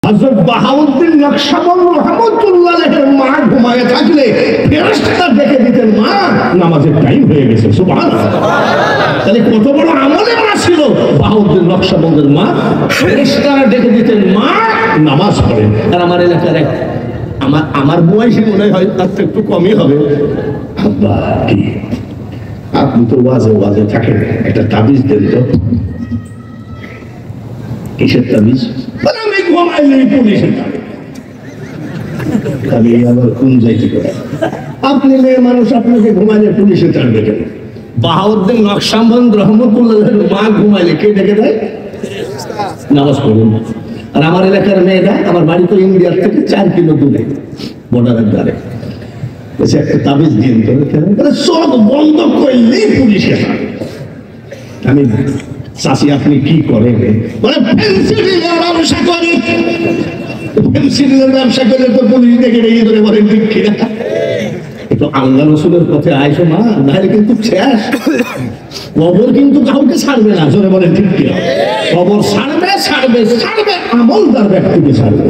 হযরত বাহাউদ্দিন নকশবন্দ রহমাতুল্লাহ আলাইহির মা ঘুমায়ে থাকলে ফেরেশতা ডেকে দিতেন, মা নামাজের টাইম হয়ে গেছে। সুবহানাল্লাহ। তাহলে কত বড় আমলে মা ছিল বাহাউদ্দিন নকশবন্দের মা। ফেরেশতারা ডেকে দিতেন, মা নামাজ পড়েন। আর আমার এলাকার আমার বয়সী মনে হয় তার তো একটু কমই হবে। আব্বা কি আপনি তো ওয়াজে থাকেন, একটা তাবিজ দেন তো। কিসের তাবিজ? আমি ঘুমাইলে পুলিশের তাবিজ। আমি আবার কোন যাইতে করে আপনি মেয়ে মানুষ, আপনাকে ঘুমাইলে পুলিশে টানবে কেন? বাহাউদ্দিন নকশবন্দ রহমাতুল্লাহ মা ঘুমাইলে কে ডেকে দেয়? নামাজ পড়ুন। আর আমার এলাকার মেয়েরা, আমার বাড়ি তো ইন্ডিয়ার থেকে 4 কিলো দূরে, বর্ডারের ধারে, একটা তাবিজ দিন সব বন্ধ করলেই পুলিশে। আমি চাষি আপনি কি করেন? বলে পেন্সিলের ব্যবসা করি। পেন্সিলের ব্যবসা করে তো পুলিশ দেখে রেগে ধরে বলেন ঠিক কিনা? একটু আল্লাহ রসুলের পথে আইসো মা, নাহলে কিন্তু শেষ। কবর কিন্তু কাউকে ছাড়বে না, জোরে বলেন ঠিক কিনা? কবর ছাড়বে, আমলদার ব্যক্তিকে ছাড়বে।